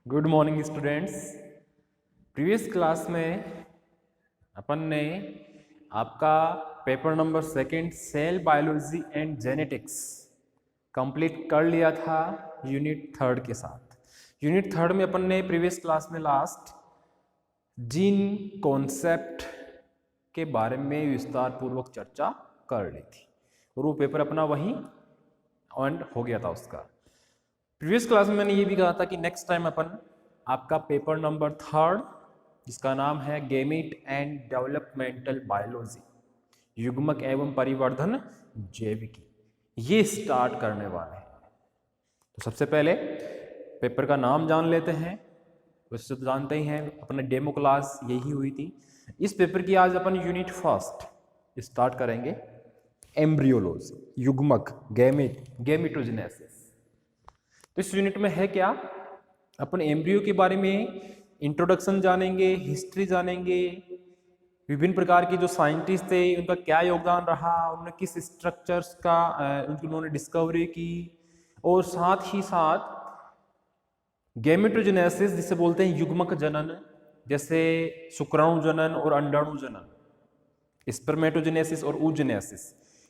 Good morning students. Previous class में अपन ने आपका paper number second cell biology and genetics complete कर लिया था यूनिट थर्ड के साथ। यूनिट थर्ड में अपन ने प्रीवियस क्लास में लास्ट जीन कॉन्सेप्ट के बारे में विस्तार पूर्वक चर्चा कर ली थी और वो पेपर अपना वहीं एंड हो गया था उसका। प्रीवियस क्लास में मैंने ये भी कहा था कि नेक्स्ट टाइम अपन आपका पेपर नंबर थर्ड जिसका नाम है गेमीट एंड डेवलपमेंटल बायोलॉजी, युग्मक एवं परिवर्धन जैविकी, ये स्टार्ट करने वाले हैं। तो सबसे पहले पेपर का नाम जान लेते हैं। वैसे तो जानते ही हैं, अपने डेमो क्लास यही हुई थी। इस पेपर की आज अपन यूनिट फर्स्ट स्टार्ट करेंगे, एम्ब्रियोलॉजी, युग्मक, गैमेट, गैमेटोजेनेसिस। तो इस यूनिट में है क्या, अपन एम्ब्रियो के बारे में इंट्रोडक्शन जानेंगे, हिस्ट्री जानेंगे, विभिन्न प्रकार के जो साइंटिस्ट थे उनका क्या योगदान रहा, उन्होंने किस स्ट्रक्चर्स का उन्होंने डिस्कवरी की, और साथ ही साथ गैमेटोजेनेसिस जिसे बोलते हैं युग्मक जनन, जैसे शुक्राणु जनन और अंडाणु जनन, स्पर्मेटोजेनेसिस और oogenesis,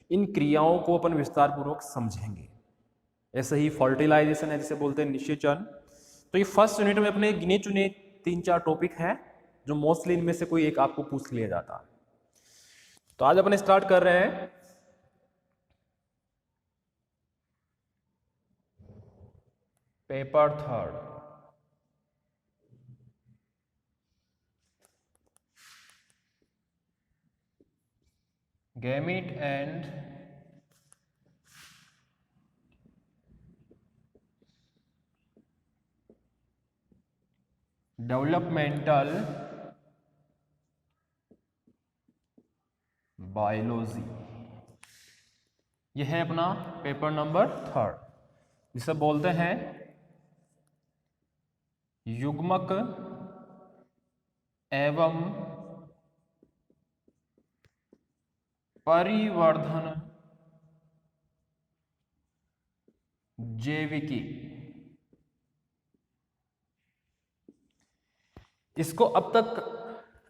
इन क्रियाओं को अपन विस्तार पूर्वक समझेंगे। ऐसे ही फर्टिलाइजेशन है जिसे बोलते हैं निषेचन। तो ये फर्स्ट यूनिट में अपने गिने चुने 3-4 टॉपिक हैं जो मोस्टली इनमें से कोई एक आपको पूछ लिया जाता है। तो आज अपन स्टार्ट कर रहे हैं paper third, gamete and developmental biology. यह है अपना पेपर नंबर थर्ड जिसे बोलते हैं युग्मक एवं परिवर्धन जैविकी। इसको अब तक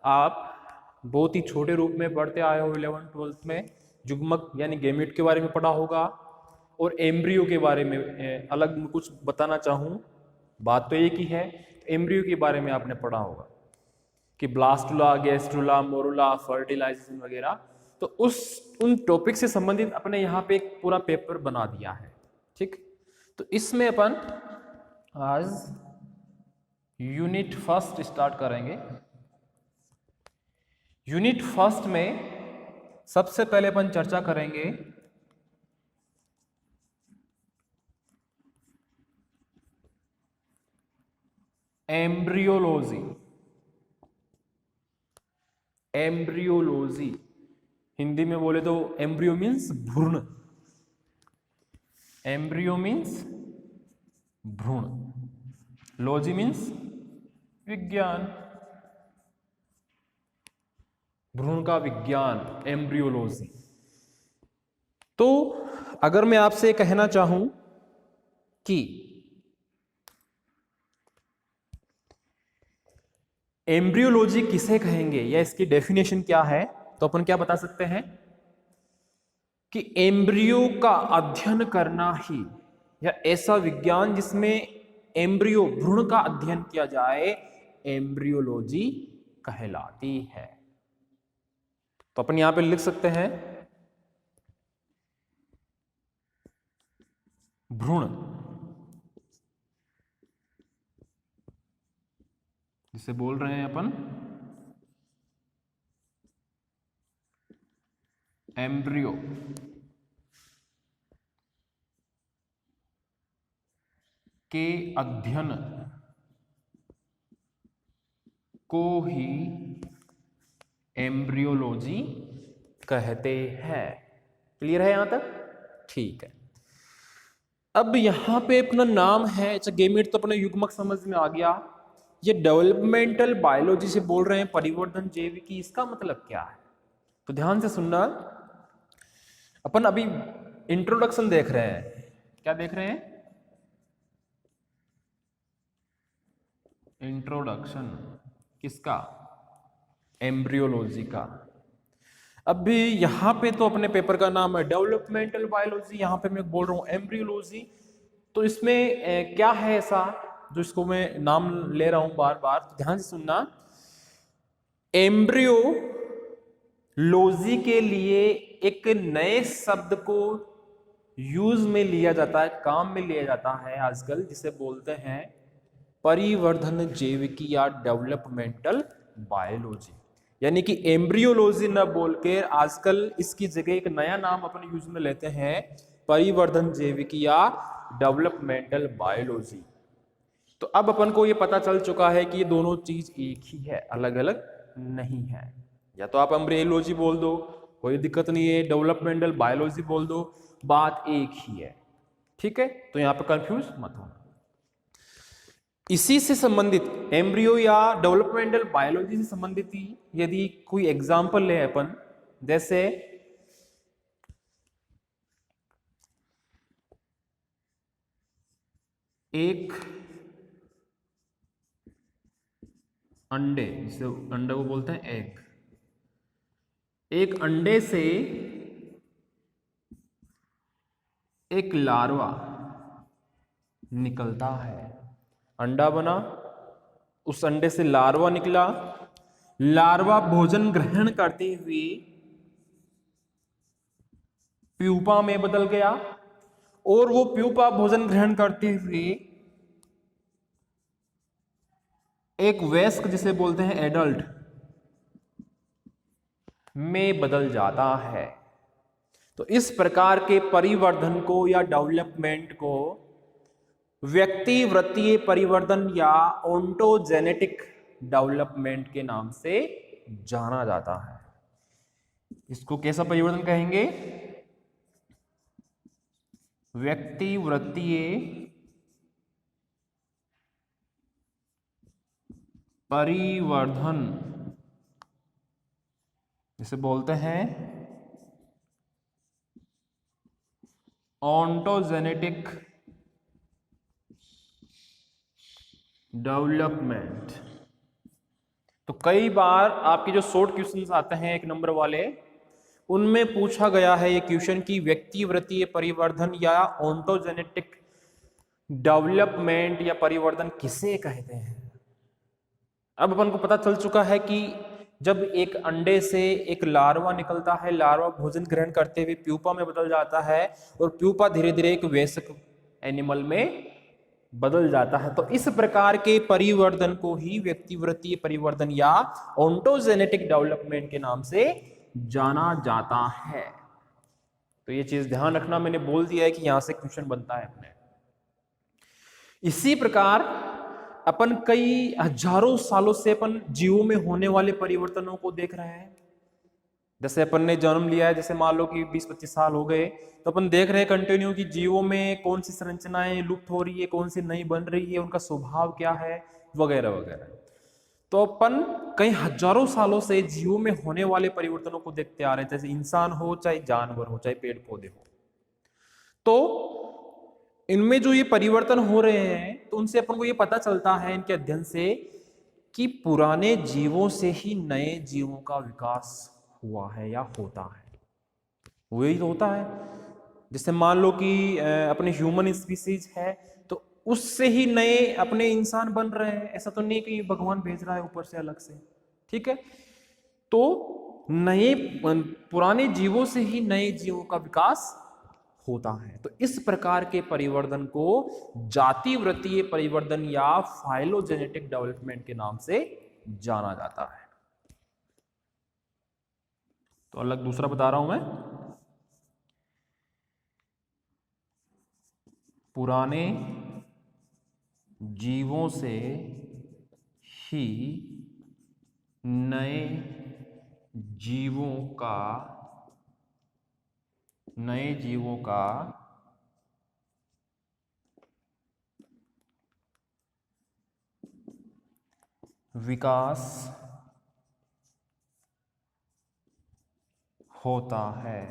आप बहुत ही छोटे रूप में पढ़ते आए हो 11th-12th में। युग्मक यानी गैमेट के बारे में पढ़ा होगा, और एम्ब्रियो के बारे में अलग कुछ बताना चाहूँ, बात तो एक ही है। एम्ब्रियो के बारे में आपने पढ़ा होगा कि ब्लास्टुला, गैस्ट्रुला, मोरुला, फर्टिलाइजेशन वगैरह। तो उन टॉपिक से संबंधित अपने यहाँ पे एक पूरा पेपर बना दिया है, ठीक। तो इसमें अपन आज यूनिट फर्स्ट स्टार्ट करेंगे। यूनिट फर्स्ट में सबसे पहले अपन चर्चा करेंगे एम्ब्रियोलॉजी। एम्ब्रियोलॉजी हिंदी में बोले तो एम्ब्रियो मीन्स भ्रूण, एम्ब्रियो मीन्स भ्रूण, लॉजी मीन्स विज्ञान, भ्रूण का विज्ञान, एम्ब्रियोलॉजी। तो अगर मैं आपसे कहना चाहूं कि एम्ब्रियोलॉजी किसे कहेंगे या इसकी डेफिनेशन क्या है, तो अपन क्या बता सकते हैं कि एम्ब्रियो का अध्ययन करना ही, या ऐसा विज्ञान जिसमें एम्ब्रियो भ्रूण का अध्ययन किया जाए, एम्ब्रियोलॉजी कहलाती है। तो अपन यहां पे लिख सकते हैं भ्रूण, जिसे बोल रहे हैं अपन एम्ब्रियो, के अध्ययन को ही एम्ब्रियोलॉजी कहते हैं। क्लियर है यहां तक? ठीक है। अब यहां पे अपना नाम है, अच्छा गैमेट तो अपने युग्मक समझ में आ गया। ये डेवलपमेंटल बायोलॉजी से बोल रहे हैं, परिवर्धन जैविकी, इसका मतलब क्या है? तो ध्यान से सुनना। अपन अभी इंट्रोडक्शन देख रहे हैं। क्या देख रहे हैं? इंट्रोडक्शन किसका? एम्ब्रियोलॉजी का। अब भी यहाँ पे तो अपने पेपर का नाम है डेवलपमेंटल बायोलॉजी, यहाँ पे मैं बोल रहा हूँ एम्ब्रियोलॉजी। तो इसमें क्या है ऐसा जो इसको मैं नाम ले रहा हूं बार बार, तो ध्यान से सुनना। एम्ब्रियोलॉजी के लिए एक नए शब्द को यूज में लिया जाता है, काम में लिया जाता है आजकल, जिसे बोलते हैं परिवर्धन जैविकी या डेवलपमेंटल बायोलॉजी। यानी कि एम्ब्रियोलॉजी न बोल के आजकल इसकी जगह एक नया नाम अपन यूज में लेते हैं, परिवर्धन जैविकी या डेवलपमेंटल बायोलॉजी। तो अब अपन को ये पता चल चुका है कि ये दोनों चीज एक ही है, अलग अलग नहीं है। या तो आप एम्ब्रियोलॉजी बोल दो, कोई दिक्कत नहीं है, डेवलपमेंटल बायोलॉजी बोल दो, बात एक ही है। ठीक है, तो यहां पर कंफ्यूज मत हो। इसी से संबंधित एम्ब्रियो या डेवलपमेंटल बायोलॉजी से संबंधित यदि कोई एग्जाम्पल ले अपन, जैसे एक अंडे, जिसे अंडे को बोलते हैं एग, एक अंडे से एक लार्वा निकलता है। अंडा बना, उस अंडे से लार्वा निकला, लार्वा भोजन ग्रहण करते हुए प्यूपा में बदल गया, और वो प्यूपा भोजन ग्रहण करते हुए एक वयस्क, जिसे बोलते हैं एडल्ट, में बदल जाता है। तो इस प्रकार के परिवर्धन को या डेवलपमेंट को व्यक्ति वृत्तीय परिवर्तन या ओंटोजेनेटिक डेवलपमेंट के नाम से जाना जाता है। इसको कैसा परिवर्तन कहेंगे? व्यक्ति वृत्तीय परिवर्धन, जिसे बोलते हैं ओंटोजेनेटिक डेवलपमेंट। तो कई बार आपके जो शॉर्ट क्वेश्चंस आते हैं 1 नंबर वाले, उनमें पूछा गया है ये क्वेश्चन कि व्यक्ति वृत्तीय परिवर्धन या ओंटोजेनेटिक डेवलपमेंट या परिवर्तन किसे कहते हैं। अब अपन को पता चल चुका है कि जब एक अंडे से एक लार्वा निकलता है, लार्वा भोजन ग्रहण करते हुए प्यूपा में बदल जाता है, और प्यूपा धीरे धीरे एक वयस्क एनिमल में बदल जाता है। तो इस प्रकार के परिवर्तन को ही व्यक्तिवृत्तीय परिवर्तन या ओंटोजेनेटिक डेवलपमेंट के नाम से जाना जाता है। तो ये चीज ध्यान रखना, मैंने बोल दिया है कि यहां से क्वेश्चन बनता है अपने। इसी प्रकार अपन कई हजारों सालों से अपन जीवों में होने वाले परिवर्तनों को देख रहे हैं। जैसे अपन ने जन्म लिया है, जैसे मान लो कि 20-25 साल हो गए, तो अपन देख रहे हैं कंटिन्यू कि जीवों में कौन सी संरचनाएं लुप्त हो रही है, कौन सी नई बन रही है, उनका स्वभाव क्या है, वगैरह वगैरह। तो अपन कई हजारों सालों से जीवों में होने वाले परिवर्तनों को देखते आ रहे हैं, जैसे इंसान हो, चाहे जानवर हो, चाहे पेड़ पौधे हो। तो इनमें जो ये परिवर्तन हो रहे हैं, तो उनसे अपन को ये पता चलता है इनके अध्ययन से कि पुराने जीवों से ही नए जीवों का विकास हुआ है या होता है। वही तो होता है। जैसे मान लो कि अपने ह्यूमन स्पीसीज है, तो उससे ही नए अपने इंसान बन रहे हैं। ऐसा तो नहीं कि भगवान भेज रहा है ऊपर से अलग से। ठीक है, तो नए पुराने जीवों से ही नए जीवों का विकास होता है। तो इस प्रकार के परिवर्तन को जाति वृत्तीय परिवर्तन या फाइलोजेनेटिक डेवलपमेंट के नाम से जाना जाता है। तो अलग दूसरा बता रहा हूं मैं, पुराने जीवों से ही नए जीवों का विकास होता है।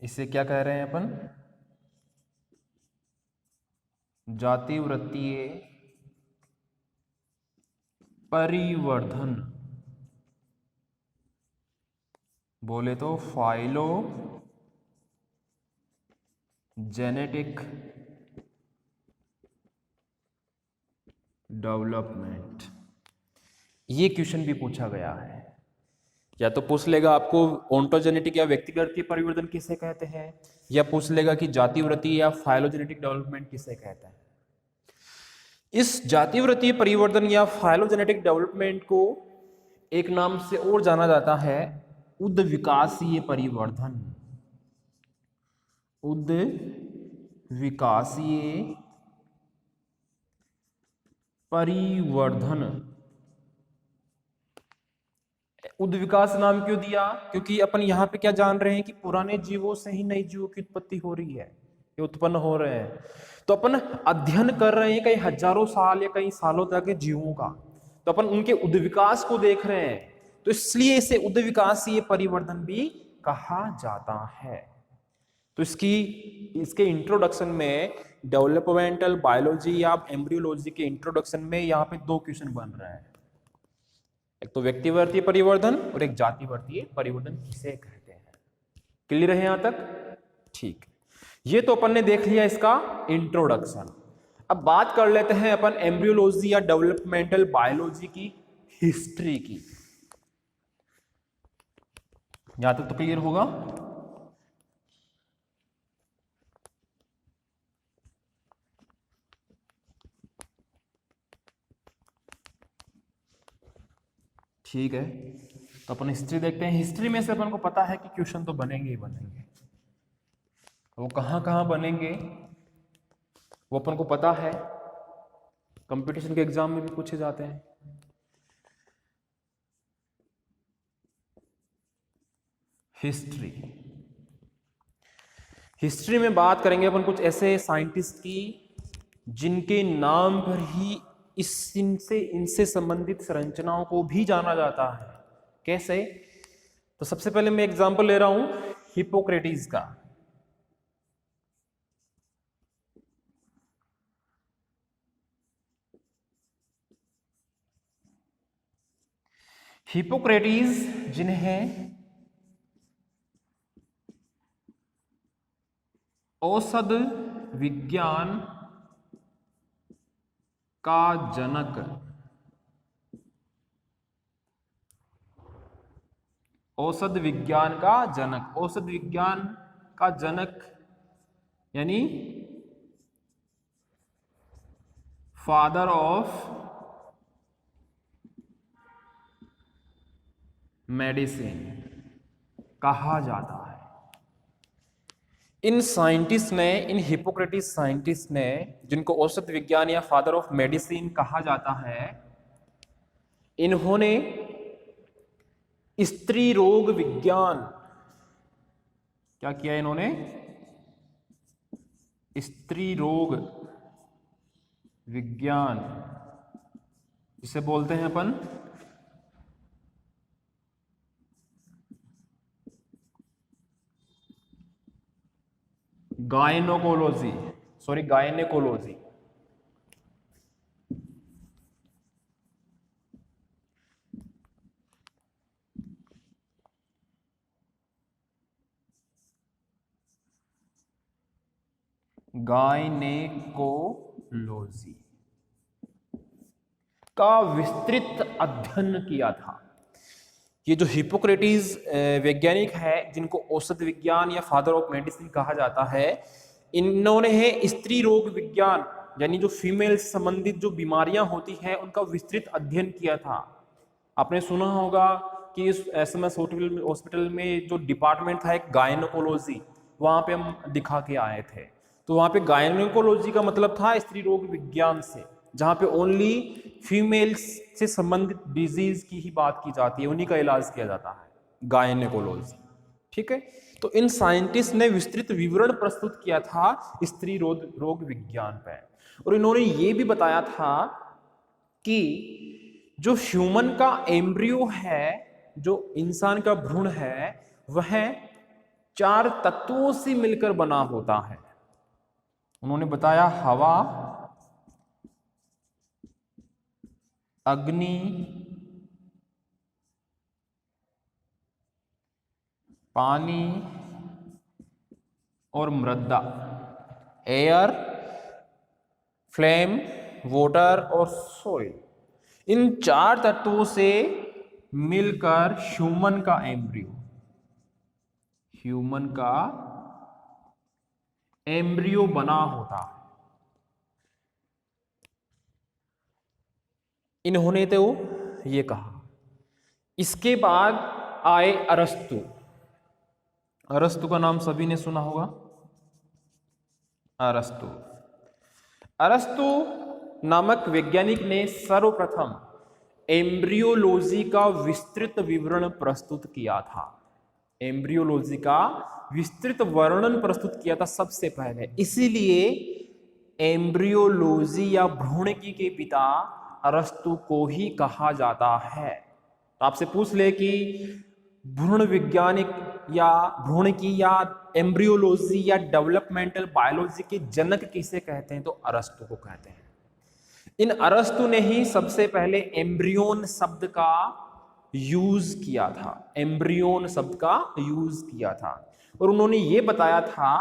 इसे क्या कह रहे हैं अपन? जातिवृत्तीय परिवर्धन, बोले तो फाइलोजेनेटिक डेवलपमेंट। ये क्वेश्चन भी पूछा गया है। या तो पूछ लेगा आपको ओंटोजेनेटिक या व्यक्तिगत परिवर्तन किसे कहते हैं, या पूछ लेगा कि जातिवृत्तीय या फाइलोजेनेटिक डेवलपमेंट किसे कहते हैं। इस जातिवृत्तीय परिवर्तन या फाइलोजेनेटिक डेवलपमेंट को एक नाम से और जाना जाता है उद्विकासीय परिवर्धन। उद्विकासीय परिवर्धन। उद्विकास नाम क्यों दिया? क्योंकि अपन यहाँ पे क्या जान रहे हैं कि पुराने जीवों से ही नए जीवों की उत्पत्ति हो रही है, ये उत्पन्न हो रहे हैं। तो अपन अध्ययन कर रहे हैं कई हजारों साल या कई सालों तक के जीवों का, तो अपन उनके उद्विकास को देख रहे हैं, तो इसलिए इसे उद्विकासीय परिवर्तन भी कहा जाता है। तो इसके इंट्रोडक्शन में, डेवलपमेंटल बायोलॉजी या एम्ब्रियोलॉजी के इंट्रोडक्शन में यहाँ पे दो क्वेश्चन बन रहे हैं, एक तो व्यक्तिवर्तीय परिवर्तन और एक जातिवर्तीय परिवर्तन किसे कहते हैं। क्लियर है यहां तक? ठीक, ये तो अपन ने देख लिया इसका इंट्रोडक्शन। अब बात कर लेते हैं अपन एम्ब्रियोलॉजी या डेवलपमेंटल बायोलॉजी की हिस्ट्री की। यहां तक तो क्लियर होगा? ठीक है, तो अपन हिस्ट्री देखते हैं। हिस्ट्री में से अपन को पता है कि क्वेश्चन तो बनेंगे ही बनेंगे। वो कहां कहां बनेंगे वो अपन को पता है, कंपटीशन के एग्जाम में भी पूछे जाते हैं। हिस्ट्री में बात करेंगे अपन कुछ ऐसे साइंटिस्ट की जिनके नाम पर ही इनसे संबंधित संरचनाओं को भी जाना जाता है। कैसे? तो सबसे पहले मैं एग्जांपल ले रहा हूं हिप्पोक्रेटिस का। हिप्पोक्रेटिस जिन्हें औषध विज्ञान का जनक, औषध विज्ञान का जनक, औषध विज्ञान का जनक यानी फादर ऑफ मेडिसिन कहा जाता है। इन साइंटिस्ट ने, इन हिप्पोक्रेटिस साइंटिस्ट ने, जिनको औषध विज्ञान या फादर ऑफ मेडिसिन कहा जाता है, इन्होंने स्त्री रोग विज्ञान क्या किया? इन्होंने स्त्री रोग विज्ञान, जिसे बोलते हैं अपन गायनोकोलॉजी, गायनेकोलॉजी। गायनेकोलॉजी का विस्तृत अध्ययन किया था। ये जो हिप्पोक्रेटिस वैज्ञानिक है, जिनको औषध विज्ञान या फादर ऑफ मेडिसिन कहा जाता है, इन्होंने है स्त्री रोग विज्ञान यानी जो फीमेल संबंधित जो बीमारियां होती हैं उनका विस्तृत अध्ययन किया था। आपने सुना होगा कि इस एसएमएस हॉस्पिटल में जो डिपार्टमेंट था एक गायनोकोलॉजी, वहां पे हम दिखा के आए थे। तो वहां पे गायनोकोलॉजी का मतलब था स्त्री रोग विज्ञान से, जहां पे ओनली फीमेल्स से संबंधित डिजीज की ही बात की जाती है, उन्हीं का इलाज किया जाता है, गायनेकोलॉजी। ठीक है, तो इन साइंटिस्ट ने विस्तृत विवरण प्रस्तुत किया था स्त्री रोग विज्ञान पे, और इन्होंने ये भी बताया था कि जो ह्यूमन का एम्ब्रियो है, जो इंसान का भ्रूण है, वह 4 तत्वों से मिलकर बना होता है। उन्होंने बताया हवा, अग्नि, पानी और मृदा, एयर, फ्लेम, वाटर और सॉइल, इन 4 तत्वों से मिलकर ह्यूमन का एम्ब्रियो बना होता है। इन्होंने तो ये कहा। इसके बाद आए अरस्तु। अरस्तु का नाम सभी ने सुना होगा। अरस्तु नामक वैज्ञानिक ने सर्वप्रथम एम्ब्रियोलॉजी का विस्तृत विवरण प्रस्तुत किया था। एम्ब्रियोलॉजी का विस्तृत वर्णन प्रस्तुत किया था सबसे पहले, इसीलिए एम्ब्रियोलॉजी या भ्रूणिकी के पिता अरस्तु को ही कहा जाता है। तो आपसे पूछ ले कि भ्रूण वैज्ञानिक या भ्रूणिकी या एम्ब्रियोलॉजी या डेवलपमेंटल बायोलॉजी के जनक किसे कहते हैं, तो अरस्तु को कहते हैं। इन अरस्तु ने ही सबसे पहले एम्ब्रियोन शब्द का यूज किया था। एम्ब्रियोन शब्द का यूज किया था और उन्होंने ये बताया था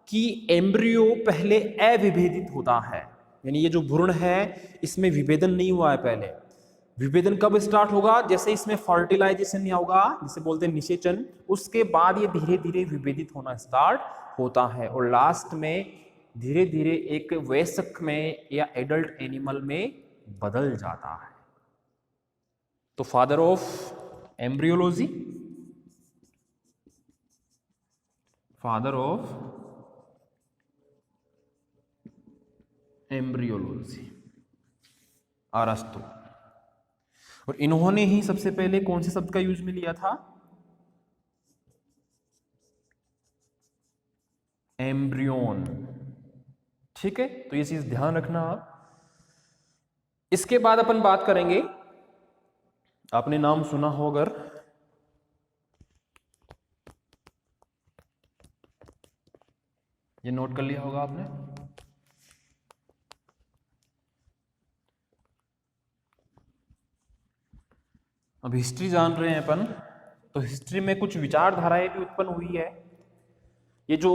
कि एम्ब्रियो पहले अविभेदित होता है, यानी ये जो भ्रूण है इसमें विभेदन नहीं हुआ है। पहले विभेदन कब स्टार्ट होगा, जैसे इसमें फर्टिलाइजेशन होगा, जिसे बोलते हैं निषेचन, उसके बाद ये धीरे धीरे विभेदित होना स्टार्ट होता है और लास्ट में धीरे धीरे एक वयस्क में या एडल्ट एनिमल में बदल जाता है। तो father of embryology, father of embryology अरस्तु। और इन्होंने ही सबसे पहले कौन से शब्द का यूज में लिया था, एम्ब्रियोन। ठीक है, तो ये चीज ध्यान रखना आप। इसके बाद अपन बात करेंगे, आपने नाम सुना हो अगर, ये नोट कर लिया होगा आपने, अब हिस्ट्री जान रहे हैं अपन, तो हिस्ट्री में कुछ विचारधाराएं भी उत्पन्न हुई है। ये जो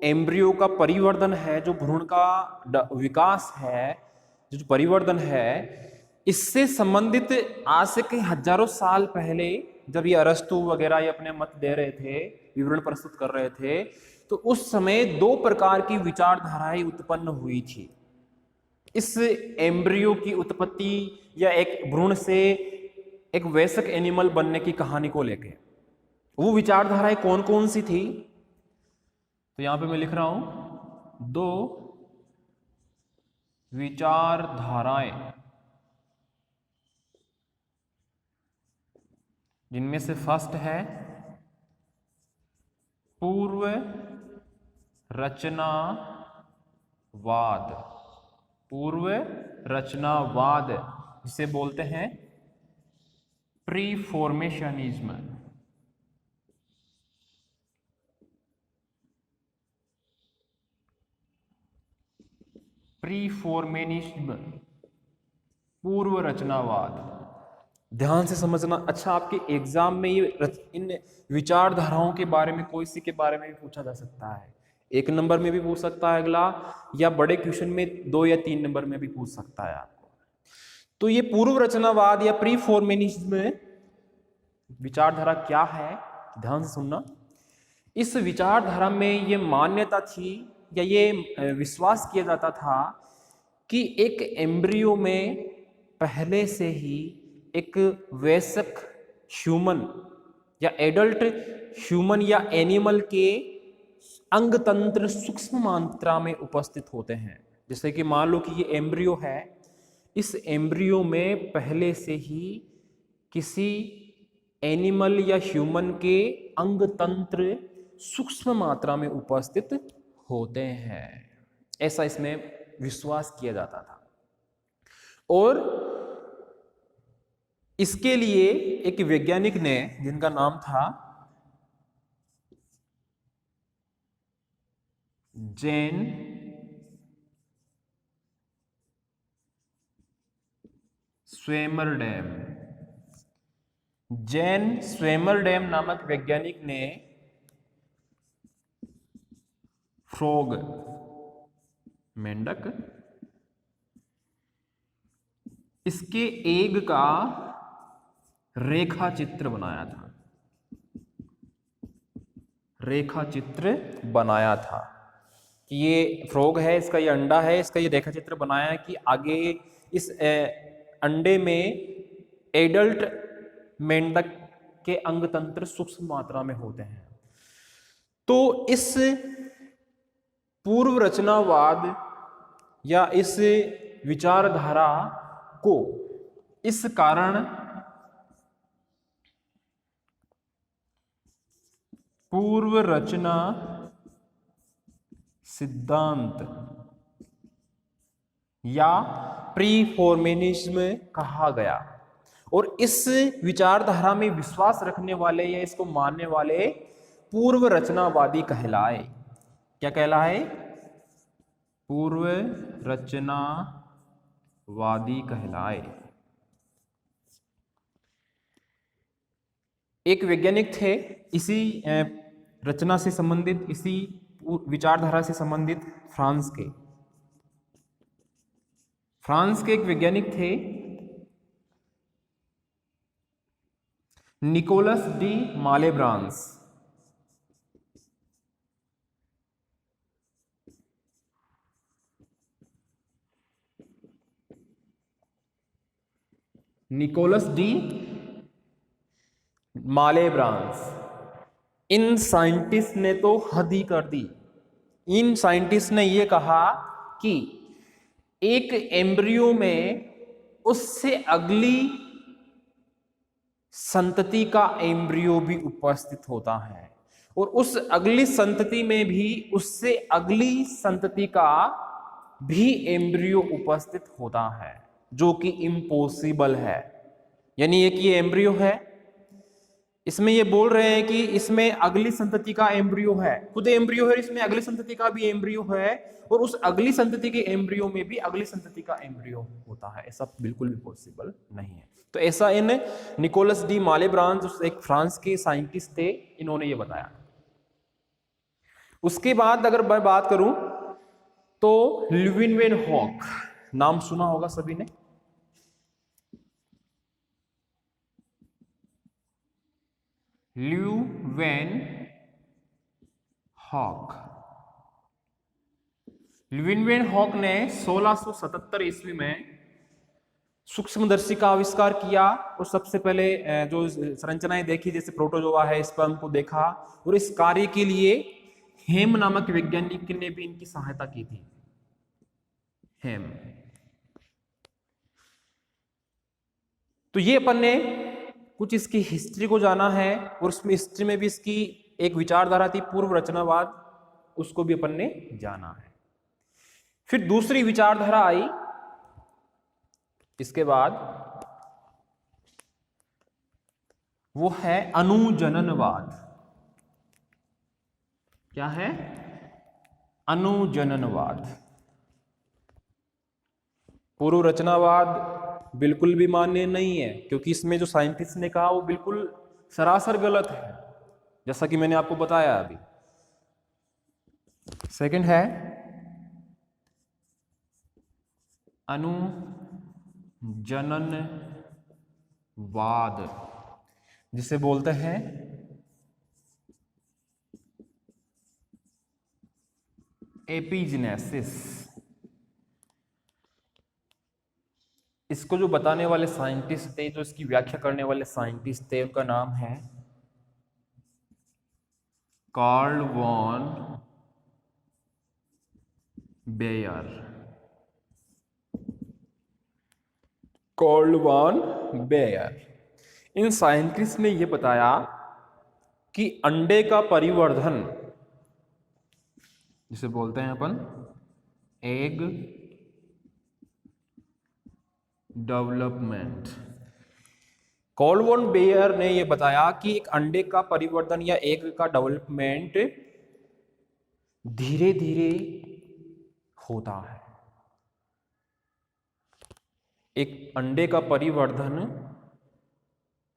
एम्ब्रियो का परिवर्तन है, जो भ्रूण का विकास है, जो परिवर्तन है, इससे संबंधित आज से कई हजारों साल पहले जब ये अरस्तु वगैरह ये अपने मत दे रहे थे, विवरण प्रस्तुत कर रहे थे, तो उस समय 2 प्रकार की विचारधाराएं उत्पन्न हुई थी इस एम्ब्रियो की उत्पत्ति या एक भ्रूण से एक वयस्क एनिमल बनने की कहानी को लेके। वो विचारधाराएं कौन कौन सी थी, तो यहां पे मैं लिख रहा हूं 2 विचारधाराएं, जिनमें से फर्स्ट है पूर्व रचनावाद। पूर्व रचनावाद जिसे बोलते हैं प्रीफॉर्मेशनिज्म। प्रीफॉर्मेशनिज्म, पूर्व रचनावाद, ध्यान से समझना। अच्छा, आपके एग्जाम में ये इन विचारधाराओं के बारे में कोई सी के बारे में भी पूछा जा सकता है। 1 नंबर में भी पूछ सकता है अगला, या बड़े क्वेश्चन में 2 या 3 नंबर में भी पूछ सकता है आपको। तो ये पूर्व रचनावाद या प्रीफॉर्मेशनिज्म विचारधारा क्या है, ध्यान से सुनना। इस विचारधारा में ये मान्यता थी या ये विश्वास किया जाता था कि एक एम्ब्रियो में पहले से ही एक वयस्क ह्यूमन या एडल्ट ह्यूमन या एनिमल के अंग तंत्र सूक्ष्म मात्रा में उपस्थित होते हैं। जैसे कि मान लो कि ये एम्ब्रियो है, इस एम्ब्रियो में पहले से ही किसी एनिमल या ह्यूमन के अंग तंत्र सूक्ष्म मात्रा में उपस्थित होते हैं, ऐसा इसमें विश्वास किया जाता था। और इसके लिए एक वैज्ञानिक ने, जिनका नाम था जेन स्वेमरडेम। जैन स्वेमरडेम नामक वैज्ञानिक ने फ्रॉग, मेंढक, इसके एग का रेखा चित्र बनाया था। रेखा चित्र बनाया था कि ये फ्रॉग है, इसका ये अंडा है, इसका ये रेखा चित्र बनाया है कि आगे इस अंडे में एडल्ट मेंढक के अंग तंत्र सूक्ष्म मात्रा में होते हैं। तो इस पूर्व रचनावाद या इस विचारधारा को इस कारण पूर्व रचना सिद्धांत या प्रीफॉर्मेनिज्म कहा गया। और इस विचारधारा में विश्वास रखने वाले या इसको मानने वाले पूर्व रचनावादी कहलाए। क्या कहलाए? पूर्व रचनावादी कहलाए। एक वैज्ञानिक थे इसी रचना से संबंधित, इसी विचारधारा से संबंधित, फ्रांस के एक वैज्ञानिक थे Nicolas de Malebranche. Nicolas de Malebranche. इन साइंटिस्ट ने तो हद ही कर दी। इन साइंटिस्ट ने यह कहा कि एक एम्ब्रियो में उससे अगली संतति का एम्ब्रियो भी उपस्थित होता है, और उस अगली संतति में भी उससे अगली संतति का भी एम्ब्रियो उपस्थित होता है, जो कि इम्पॉसिबल है। यानी एक ये एम्ब्रियो है, इसमें ये बोल रहे हैं कि इसमें अगली संतति का एम्ब्रियो है, खुद एम्ब्रियो है, इसमें अगली संतति का भी एम्ब्रियो है, और उस अगली संतति के एम्ब्रियो में भी अगली संतति का एम्ब्रियो होता है। ऐसा बिल्कुल भी पॉसिबल नहीं है। तो ऐसा इन निकोलस डी मालेब्रांस, एक फ्रांस के साइंटिस्ट थे, इन्होंने ये बताया। उसके बाद अगर मैं बात करूं तो ल्यूविनवेन-हॉक नाम सुना होगा सभी ने। ल्यूविनवेन-हॉक। ल्यूविनवेन-हॉक ने 1677 ईस्वी में सूक्ष्मदर्शी का आविष्कार किया, और सबसे पहले जो संरचनाएं देखी, जैसे प्रोटोजोआ है, स्पर्म को देखा, और इस कार्य के लिए हेम नामक वैज्ञानिक ने भी इनकी सहायता की थी। हेम। तो ये अपन ने कुछ इसकी हिस्ट्री को जाना है, और उसमें हिस्ट्री में भी इसकी एक विचारधारा थी पूर्व रचनावाद, उसको भी अपन ने जाना है। फिर दूसरी विचारधारा आई इसके बाद, वो है अनुजननवाद। क्या है? अनुजननवाद। पूर्व रचनावाद बिल्कुल भी मान्य नहीं है, क्योंकि इसमें जो साइंटिस्ट ने कहा वो बिल्कुल सरासर गलत है, जैसा कि मैंने आपको बताया अभी। सेकंड है अनुजननवाद, जिसे बोलते हैं एपिजेनेसिस। इसको जो बताने वाले साइंटिस्ट थे, जो इसकी व्याख्या करने वाले साइंटिस्ट थे, उनका नाम है Karl von Baer. Karl von Baer. इन साइंटिस्ट ने यह बताया कि अंडे का परिवर्धन, जिसे बोलते हैं अपन egg development, Karl von Baer ने यह बताया कि एक अंडे का परिवर्तन या एग का डेवलपमेंट धीरे धीरे होता है। एक अंडे का परिवर्धन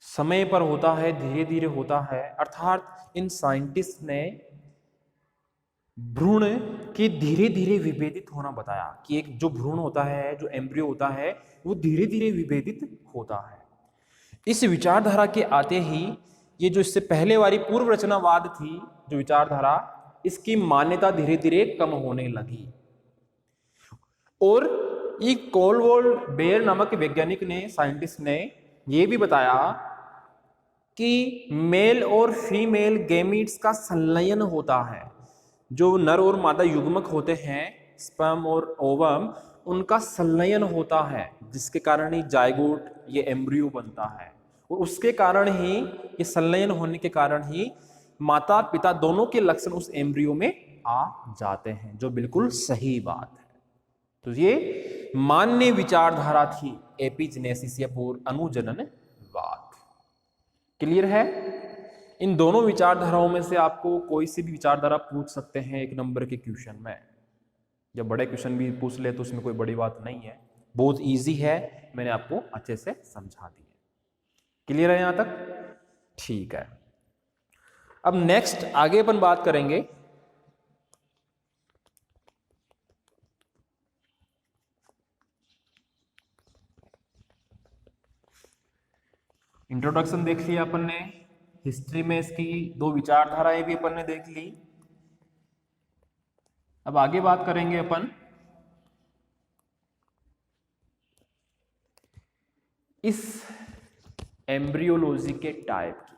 समय पर होता है, धीरे धीरे होता है, अर्थात इन साइंटिस्ट ने भ्रूण के धीरे धीरे विभेदित होना बताया कि एक जो भ्रूण होता है, जो एम्ब्रियो होता है, वो धीरे धीरे विभेदित होता है। इस विचारधारा के आते ही ये जो इससे पहले वाली पूर्व रचनावाद थी जो विचारधारा, इसकी मान्यता धीरे धीरे कम होने लगी। और एक कोलवोल्ड बेयर नामक वैज्ञानिक ने, साइंटिस्ट ने यह भी बताया कि मेल और फीमेल गैमीट्स का संलयन होता है। जो नर और मादा युग्मक होते हैं, स्पर्म और ओवम, उनका संलयन होता है, जिसके कारण ही जायगोट, ये एम्ब्रियो बनता है। और उसके कारण ही, ये संलयन होने के कारण ही माता पिता दोनों के लक्षण उस एम्ब्रियो में आ जाते हैं, जो बिल्कुल सही बात है। तो ये मान्य विचारधारा थी एपिजेनेसिस या पूर्व अनुजननवाद। क्लियर है? इन दोनों विचारधाराओं में से आपको कोई सी भी विचारधारा पूछ सकते हैं एक नंबर के क्वेश्चन में। जब बड़े क्वेश्चन भी पूछ ले तो उसमें कोई बड़ी बात नहीं है, बहुत इजी है, मैंने आपको अच्छे से समझा दी है। क्लियर है यहां तक? ठीक है। अब नेक्स्ट आगे अपन बात करेंगे इंट्रोडक्शन देख लिया अपन ने, हिस्ट्री में इसकी दो विचारधाराएं भी अपन ने देख ली। अब आगे बात करेंगे अपन इस एम्ब्रियोलॉजी के टाइप की।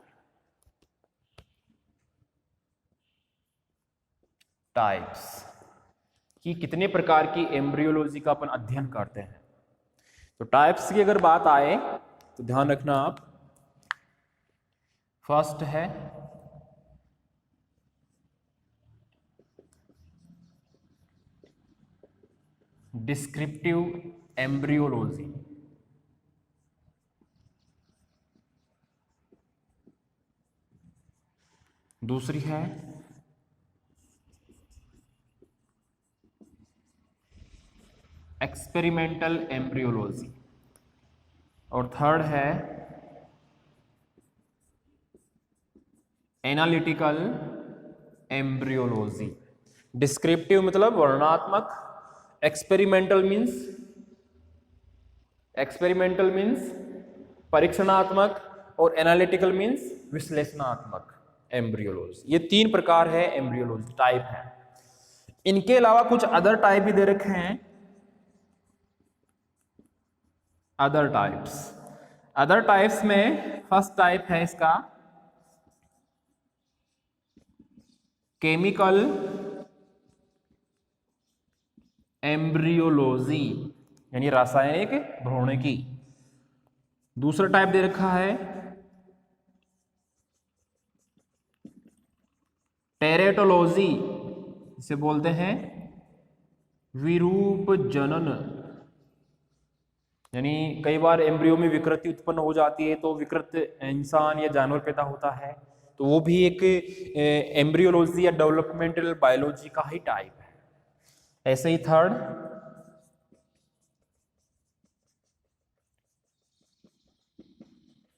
टाइप्स कि कितने प्रकार की एम्ब्रियोलॉजी का अपन अध्ययन करते हैं। तो टाइप्स की अगर बात आए तो ध्यान रखना आप, फर्स्ट है डिस्क्रिप्टिव एम्ब्रियोलॉजी, दूसरी है एक्सपेरिमेंटल एम्ब्रियोलॉजी, और थर्ड है एनालिटिकल एम्ब्रियोलॉजी। डिस्क्रिप्टिव मतलब वर्णनात्मक, एक्सपेरिमेंटल मीन्स परीक्षणात्मक, और एनालिटिकल मीन्स विश्लेषणात्मक एम्ब्रियोलॉजी। ये तीन प्रकार है एम्ब्रियोलॉजी, टाइप है। इनके अलावा कुछ अदर टाइप भी दे रखे हैं, अदर टाइप्स में फर्स्ट टाइप है इसका केमिकल एम्ब्रियोलॉजी, यानी रासायनिक भ्रूणिकी। दूसरा टाइप दे रखा है टेरेटोलॉजी, इसे बोलते हैं विरूप जनन, यानी कई बार एम्ब्रियो में विकृति उत्पन्न हो जाती है, तो विकृत इंसान या जानवर पैदा होता है, तो वो भी एक एम्ब्रियोलॉजी या डेवलपमेंटल बायोलॉजी का ही टाइप है। ऐसे ही थर्ड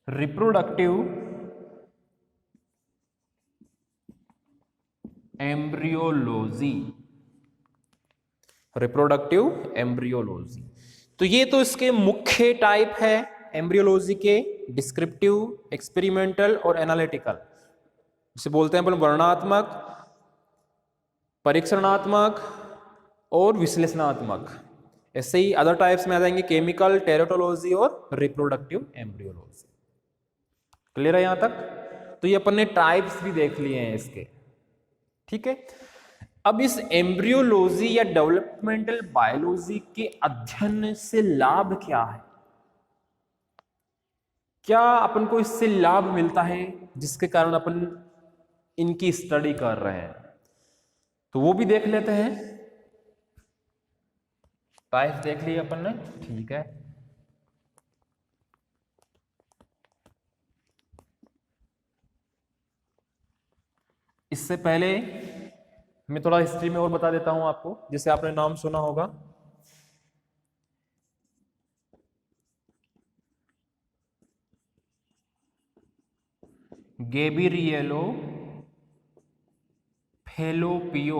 रिप्रोडक्टिव एम्ब्रियोलॉजी, तो ये तो इसके मुख्य टाइप है एम्ब्रियोलॉजी के, डिस्क्रिप्टिव, एक्सपेरिमेंटल और एनालिटिकल। जिसे बोलते हैं अपन वर्णनात्मक, परीक्षणात्मक और विश्लेषणात्मक। ऐसे ही अदर टाइप्स में आ जाएंगे केमिकल, टेरेटोलॉजी और रिप्रोडक्टिव एम्ब्रियोलॉजी। क्लियर है यहां तक? तो ये अपन ने टाइप्स भी देख लिए हैं इसके, ठीक है। अब इस एम्ब्रियोलॉजी या डेवलपमेंटल बायोलॉजी के अध्ययन से लाभ क्या है? क्या अपन को इससे लाभ मिलता है जिसके कारण अपन इनकी स्टडी कर रहे हैं? तो वो भी देख लेते हैं। टाइप्स देख लिए अपन ने, ठीक है। इससे पहले मैं थोड़ा हिस्ट्री में और बता देता हूं आपको, जैसे आपने नाम सुना होगा गेब्रिएलो फैलोपियो,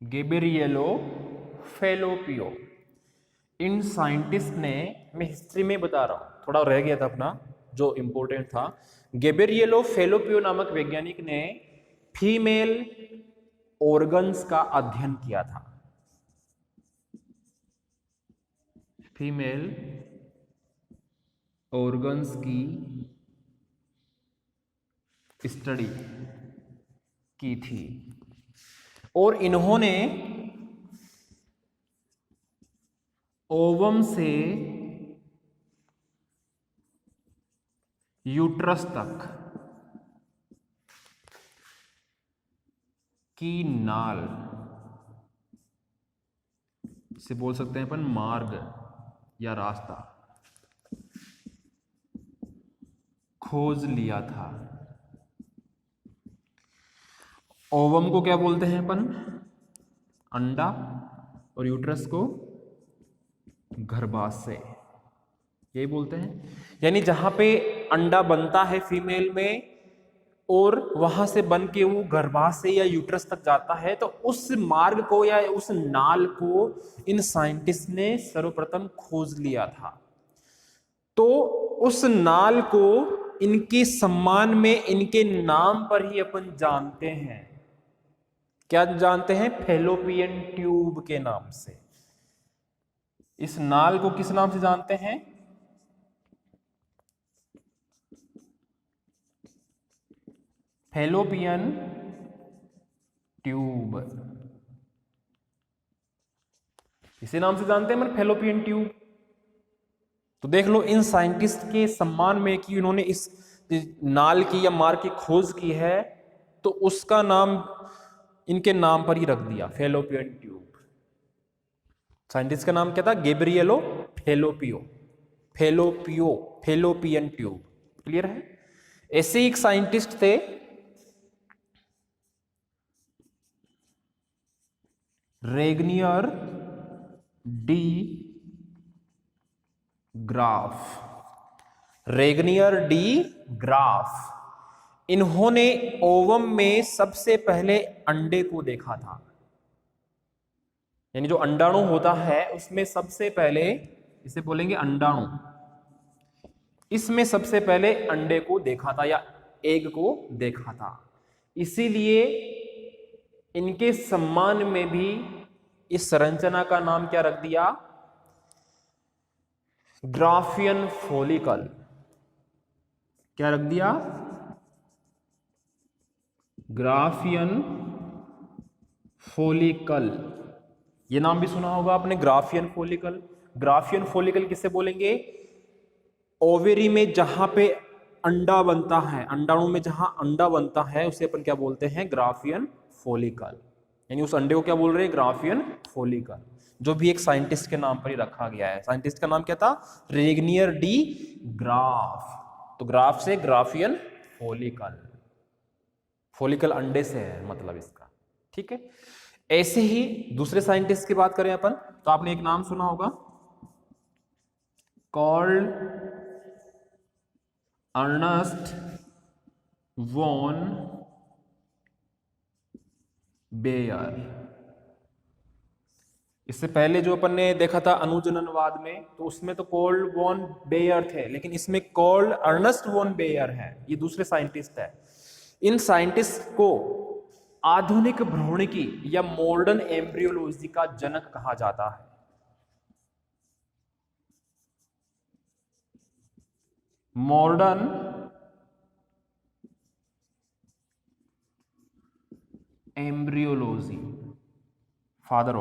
गेब्रिएलो फैलोपियो। इन साइंटिस्ट ने, मैं हिस्ट्री में बता रहा हूं, थोड़ा रह गया था अपना जो इंपॉर्टेंट था। गेब्रिएलो फैलोपियो नामक वैज्ञानिक ने फीमेल ऑर्गन्स का अध्ययन किया था, फीमेल ऑर्गन्स की स्टडी की थी, और इन्होंने ओवम से यूट्रस तक की नाल, इसे बोल सकते हैं अपन मार्ग या रास्ता, खोज लिया था। ओवम को क्या बोलते हैं अपन? अंडा, और यूट्रस को गर्भाशय, यही बोलते हैं। यानी जहां पे अंडा बनता है फीमेल में और वहां से बन के वो गर्भाशय या यूट्रस तक जाता है, तो उस मार्ग को या उस नाल को इन साइंटिस्ट ने सर्वप्रथम खोज लिया था। तो उस नाल को इनके सम्मान में, इनके नाम पर ही अपन जानते हैं। क्या जानते हैं? फैलोपियन ट्यूब के नाम से। इस नाल को किस नाम से जानते हैं? फैलोपियन ट्यूब, इसी नाम से जानते हैं मतलब फैलोपियन ट्यूब। तो देख लो इन साइंटिस्ट के सम्मान में कि उन्होंने इस नाल की या मार्ग की खोज की है, तो उसका नाम इनके नाम पर ही रख दिया, फैलोपियन ट्यूब। साइंटिस्ट का नाम क्या था? गेब्रिएलो फैलोपियो, फैलोपियन ट्यूब। क्लियर है? ऐसे ही एक साइंटिस्ट थे रेगनियर डी ग्राफ, रेगनियर डी ग्राफ। इन्होंने ओवम में सबसे पहले अंडे को देखा था, यानी जो अंडाणु होता है उसमें सबसे पहले, इसे बोलेंगे अंडाणु, इसमें सबसे पहले अंडे को देखा था या एग को देखा था। इसीलिए इनके सम्मान में भी इस संरचना का नाम क्या रख दिया? Graafian follicle. क्या रख दिया? Graafian follicle. ये नाम भी सुना होगा आपने, ग्राफियन फॉलिकल। ग्राफियन फॉलिकल किसे बोलेंगे? ओवेरी में जहां पे अंडा बनता है, अंडाणु में जहां अंडा बनता है, उसे अपन क्या बोलते हैं? Graafian follicle. यानी उस अंडे को क्या बोल रहे हैं? ग्राफियन फॉलिकल, जो भी एक साइंटिस्ट के नाम पर ही रखा गया है। साइंटिस्ट का नाम क्या था? रेगनियर डी ग्राफ। तो ग्राफ से ग्राफियन फॉलिकल, फॉलिकल अंडे से है मतलब इसका। ठीक है? ऐसे ही दूसरे साइंटिस्ट की बात करें अपन, तो आपने एक नाम सुना होगा, कॉल्ड अर्नस्ट वॉन बेयर। इससे पहले जो अपन ने देखा था अणुजननवाद में, तो उसमें तो कॉल्ड वॉन बेयर थे, लेकिन इसमें कॉल्ड अर्नस्ट वॉन बेयर है। ये दूसरे साइंटिस्ट है। इन साइंटिस्ट को आधुनिक भ्रूणिकी या मॉडर्न एम्ब्रियोलॉजी का जनक कहा जाता है। Modern embryology, father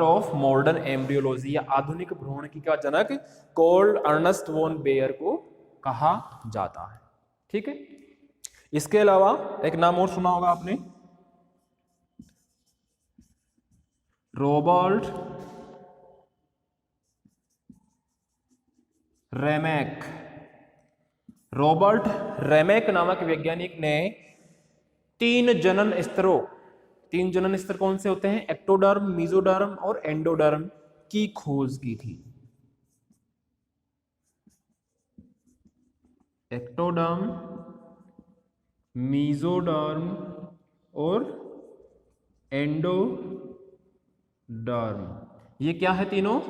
of modern embryology या आधुनिक भ्रूणिकी का जनक कॉल्ड अर्नस्ट वॉन बेयर को कहा जाता है। ठीक है? इसके अलावा एक नाम और सुना होगा आपने, रॉबर्ट रेमेक। रॉबर्ट रेमेक नामक वैज्ञानिक ने तीन जनन स्तर कौन से होते हैं? एक्टोडर्म, मेसोडर्म और एंडोडर्म की खोज की थी। एक्टोडर्म, मीजोडर्म और एंडोडर्म। ये क्या है तीनों?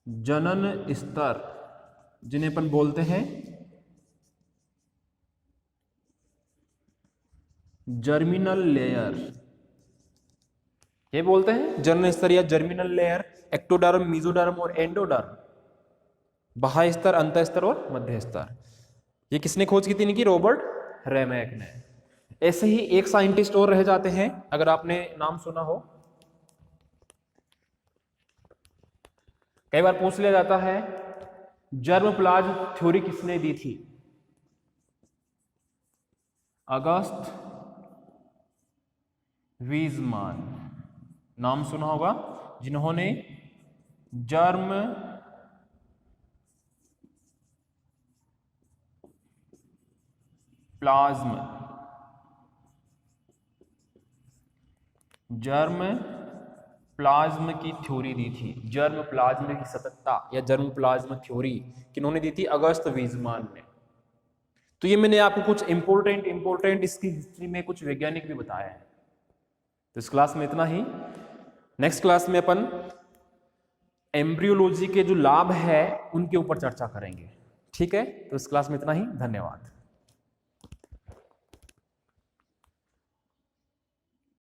जनन स्तर, जिन्हें अपन बोलते हैं जर्मिनल लेयर। ये बोलते हैं जनन स्तर या जर्मिनल लेयर, एक्टोडर्म, मीजोडर्म और एंडोडर्म। बाह्य स्तर, अंत स्तर और मध्य स्तर। ये किसने खोज की थी इनकी? रॉबर्ट रेमैक ने। ऐसे ही एक साइंटिस्ट और रह जाते हैं, अगर आपने नाम सुना हो, कई बार पूछ लिया जाता है जर्मप्लाज्म थ्योरी किसने दी थी? अगस्त वीजमान, नाम सुना होगा, जिन्होंने जर्म प्लाज्म की थ्योरी दी थी। जर्म प्लाज्म की सततता या जर्म प्लाज्म थ्योरी किन्होंने दी थी? अगस्त वीजमान ने। तो ये मैंने आपको कुछ इंपॉर्टेंट इसकी हिस्ट्री में कुछ वैज्ञानिक भी बताया है। तो इस क्लास में इतना ही। नेक्स्ट क्लास में अपन एम्ब्रियोलॉजी के जो लाभ है उनके ऊपर चर्चा करेंगे। ठीक है, तो इस क्लास में इतना ही। धन्यवाद।